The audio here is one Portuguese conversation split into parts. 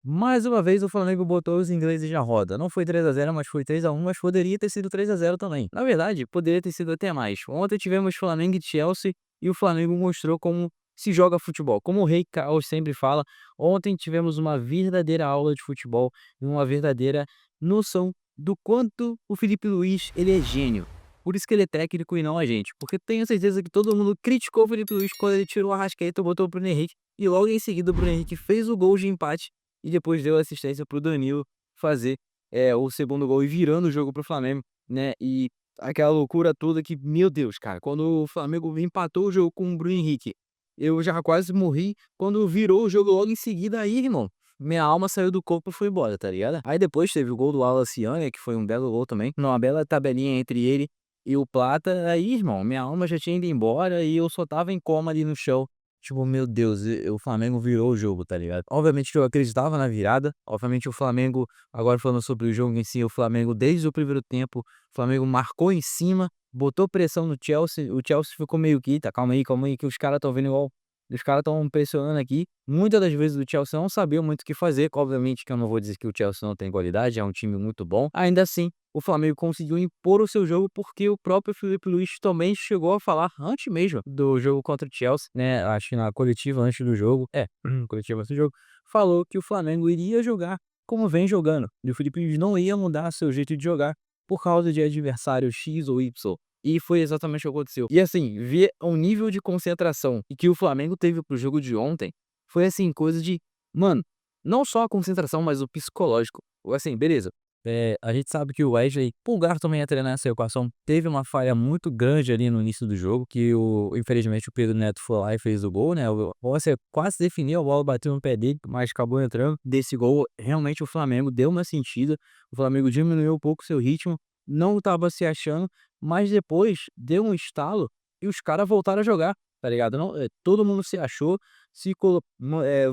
Mais uma vez o Flamengo botou os ingleses na roda. Não foi 3-0, mas foi 3-1, mas poderia ter sido 3-0 também. Na verdade, poderia ter sido até mais. Ontem tivemos Flamengo e Chelsea e o Flamengo mostrou como se joga futebol. Como o Rei Caos sempre fala, ontem tivemos uma verdadeira aula de futebol e uma verdadeira noção do quanto o Felipe Luiz ele é gênio. Por isso que ele é técnico e não a gente. Porque tenho certeza que todo mundo criticou o Felipe Luiz quando ele tirou a Arrascaeta e botou o Bruno Henrique. E logo em seguida o Bruno Henrique fez o gol de empate e depois deu assistência para o Danilo fazer, o segundo gol e virando o jogo para o Flamengo, né, e aquela loucura toda que, meu Deus, cara, quando o Flamengo empatou o jogo com o Bruno Henrique, eu já quase morri, quando virou o jogo logo em seguida, aí irmão, minha alma saiu do corpo e foi embora, tá ligado? Aí depois teve o gol do Wallace Younger, que foi um belo gol também, uma bela tabelinha entre ele e o Plata, aí irmão, minha alma já tinha ido embora e eu só estava em coma ali no chão. Tipo, meu Deus, o Flamengo virou o jogo, tá ligado? Obviamente que eu acreditava na virada, obviamente o Flamengo, agora falando sobre o jogo em si, o Flamengo desde o primeiro tempo, o Flamengo marcou em cima, botou pressão no Chelsea, o Chelsea ficou meio que, tá, calma aí, que os caras estão vendo igual, os caras estão pressionando aqui. Muitas das vezes o Chelsea não sabia muito o que fazer, obviamente que eu não vou dizer que o Chelsea não tem qualidade, é um time muito bom, ainda assim, o Flamengo conseguiu impor o seu jogo, porque o próprio Felipe Luiz também chegou a falar antes mesmo do jogo contra o Chelsea, né, acho que na coletiva antes do jogo, coletiva antes do jogo, falou que o Flamengo iria jogar como vem jogando, e o Felipe Luiz não ia mudar seu jeito de jogar por causa de adversário X ou Y. E foi exatamente o que aconteceu. E assim, ver o nível de concentração e que o Flamengo teve pro jogo de ontem, foi assim, coisa de, mano, não só a concentração, mas o psicológico. Assim, beleza, a gente sabe que o Wesley Pulgar também entra nessa equação. Teve uma falha muito grande ali no início do jogo, que infelizmente o Pedro Neto foi lá e fez o gol, né? O Rossi quase definiu, a bola bateu no pé dele, mas acabou entrando. Desse gol, realmente o Flamengo deu uma sentida, o Flamengo diminuiu um pouco o seu ritmo, não estava se achando, mas depois deu um estalo e os caras voltaram a jogar, tá ligado? Não, todo mundo se achou,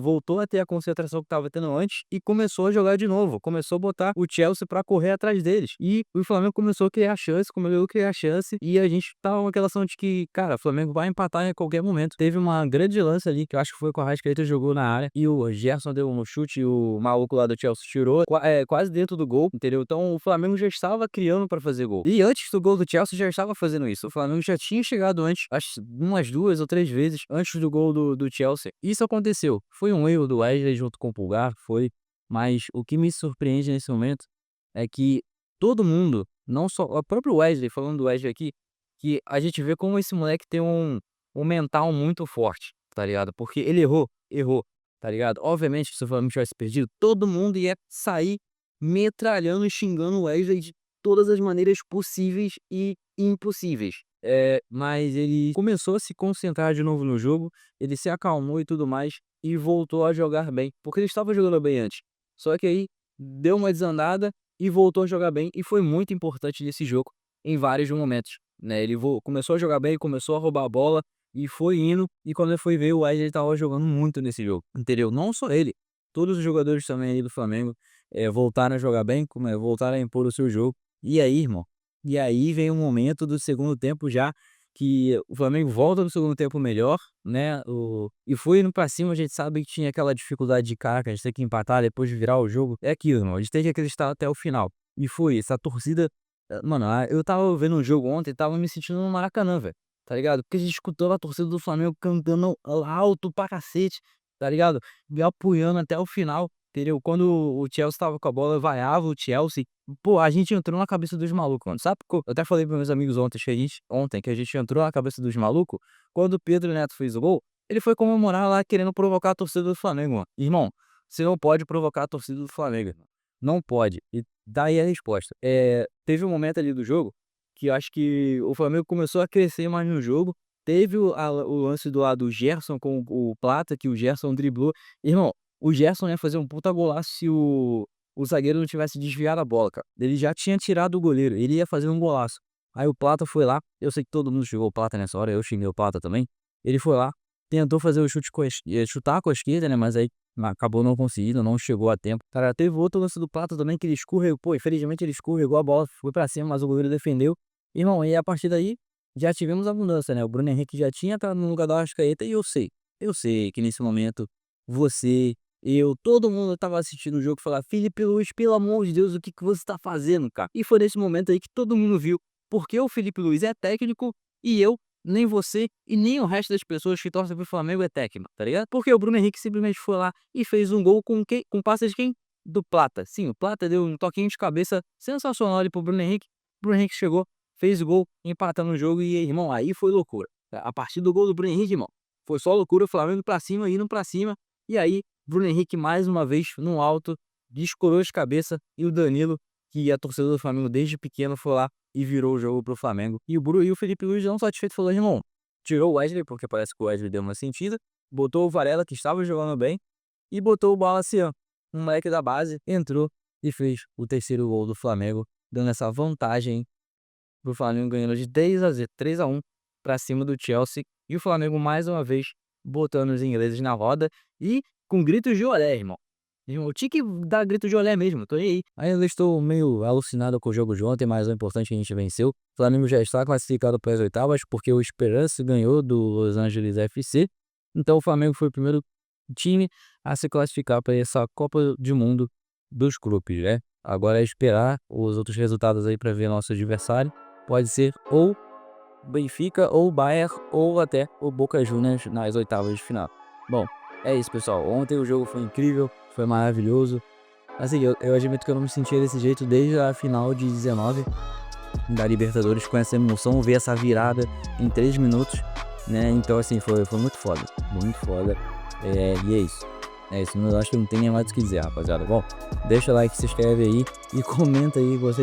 voltou a ter a concentração que estava tendo antes e começou a jogar de novo, começou a botar o Chelsea para correr atrás deles. E o Flamengo começou a criar chance, começou a criar chance e a gente tava com aquela ação de que, cara, o Flamengo vai empatar em qualquer momento. Teve uma grande lance ali, que eu acho que foi com o Arrascaeta, jogou na área e o Gerson deu um chute e o maluco lá do Chelsea tirou, quase dentro do gol, entendeu? Então o Flamengo já estava criando para fazer gol. E antes do gol do Chelsea já estava fazendo isso. O Flamengo já tinha chegado antes, acho umas 2 ou 3 vezes antes do gol do Chelsea. Isso aconteceu. Foi um erro do Wesley junto com o Pulgar, foi, mas o que me surpreende nesse momento é que todo mundo, não só o próprio Wesley, falando do Wesley aqui, que a gente vê como esse moleque tem um mental muito forte, tá ligado? Porque ele errou, tá ligado? Obviamente que se o Flamengo tivesse perdido, todo mundo ia sair metralhando e xingando o Wesley de todas as maneiras possíveis e impossíveis. Mas ele começou a se concentrar de novo no jogo, ele se acalmou e tudo mais, e voltou a jogar bem, porque ele estava jogando bem antes. Só que aí deu uma desandada e voltou a jogar bem, e foi muito importante nesse jogo em vários momentos, né? Ele começou a jogar bem, começou a roubar a bola e foi indo, e quando ele foi ver, o Wesley estava jogando muito nesse jogo, entendeu? Não só ele, todos os jogadores também aí do Flamengo voltaram a jogar bem, voltaram a impor o seu jogo. E aí, irmão, e aí vem o momento do segundo tempo já, que o Flamengo volta no segundo tempo melhor, né, e foi indo pra cima, a gente sabe que tinha aquela dificuldade de cara, que a gente tem que empatar depois de virar o jogo, é aquilo, irmão, a gente tem que acreditar até o final. E foi, essa torcida, mano, eu estava vendo um jogo ontem, estava me sentindo no Maracanã, velho, tá ligado? Porque a gente escutou a torcida do Flamengo cantando alto pra cacete, tá ligado? Me apoiando até o final, entendeu? Quando o Chelsea estava com a bola, vaiava o Chelsea. Pô, a gente entrou na cabeça dos malucos, mano. Sabe, eu até falei para meus amigos ontem que a gente entrou na cabeça dos malucos, quando o Pedro Neto fez o gol, ele foi comemorar lá querendo provocar a torcida do Flamengo, mano. Irmão, você não pode provocar a torcida do Flamengo, irmão. Não pode. E daí a resposta. Teve um momento ali do jogo que eu acho que o Flamengo começou a crescer mais no jogo. Teve o lance do lado do Gerson com o Plata, que o Gerson driblou. Irmão, o Gerson ia fazer um puta golaço se o zagueiro não tivesse desviado a bola, cara. Ele já tinha tirado o goleiro, ele ia fazer um golaço. Aí o Plata foi lá, eu sei que todo mundo xingou o Plata nessa hora, eu xinguei o Plata também. Ele foi lá, tentou fazer o chute chutar com a esquerda, né, mas aí acabou não conseguindo, não chegou a tempo. Cara, teve outro lance do Plata também que ele escorregou, pô, infelizmente ele escorregou a bola, foi pra cima, mas o goleiro defendeu. Irmão, e a partir daí já tivemos a mudança, né? O Bruno Henrique já tinha entrado no lugar do Arrascaeta e eu sei que nesse momento você Todo mundo tava assistindo o jogo falar: "Felipe Luiz, pelo amor de Deus, o que que você tá fazendo, cara?". E foi nesse momento aí que todo mundo viu porque o Felipe Luiz é técnico e eu, nem você e nem o resto das pessoas que torcem pro Flamengo é técnico, tá ligado? Porque o Bruno Henrique simplesmente foi lá e fez um gol com passe de quem? Do Plata. Sim, o Plata deu um toquinho de cabeça sensacional ali pro Bruno Henrique. O Bruno Henrique chegou, fez o gol, empatando o jogo e, irmão, aí foi loucura. A partir do gol do Bruno Henrique, irmão, foi só loucura, o Flamengo pra cima, indo pra cima. E aí, Bruno Henrique mais uma vez no alto, descolou de cabeça e o Danilo, que é torcedor do Flamengo desde pequeno, foi lá e virou o jogo pro Flamengo. E o Felipe Luiz não satisfeito falou: "Irmão, tirou o Wesley, porque parece que o Wesley deu uma sentida, botou o Varela, que estava jogando bem, e botou o Balacian, um moleque da base, entrou e fez o terceiro gol do Flamengo, dando essa vantagem pro Flamengo, ganhando de 3-1 pra cima do Chelsea. E o Flamengo mais uma vez botando os ingleses na roda e com gritos de olé, irmão. Irmão, tinha que dar grito de olé mesmo, tô nem aí. Ainda estou meio alucinado com o jogo de ontem, mas o importante é que a gente venceu. O Flamengo já está classificado para as oitavas, porque o Esperance ganhou do Los Angeles FC. Então o Flamengo foi o primeiro time a se classificar para essa Copa do Mundo dos clubes, né? Agora é esperar os outros resultados aí para ver nosso adversário. Pode ser ou Benfica, ou Bayern, ou até o Boca Juniors nas oitavas de final. Bom, é isso, pessoal. Ontem o jogo foi incrível, foi maravilhoso. Assim, eu admito que eu não me sentia desse jeito desde a final de 19 da Libertadores, com essa emoção, ver essa virada em 3 minutos, né? Então, assim, foi muito foda, muito foda. E é isso. É isso, eu acho que não tem nem mais o que dizer, rapaziada. Bom, deixa o like, se inscreve aí e comenta aí o que você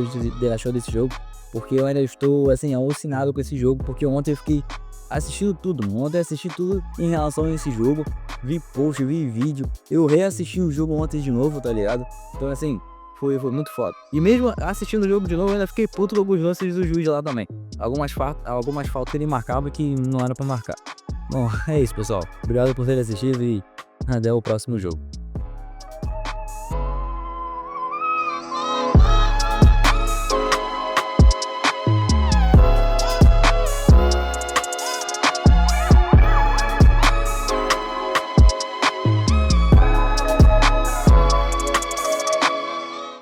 achou desse jogo. Porque eu ainda estou, assim, alucinado com esse jogo, porque ontem eu fiquei assistindo tudo, mano. Ontem eu assisti tudo em relação a esse jogo. Vi post, vi vídeo. Eu reassisti o jogo ontem de novo, tá ligado? Então, assim, foi muito foda. E mesmo assistindo o jogo de novo, eu ainda fiquei puto com alguns lances do juiz lá também. Algumas faltas que ele marcava que não era pra marcar. Bom, é isso, pessoal. Obrigado por ter assistido e até o próximo jogo.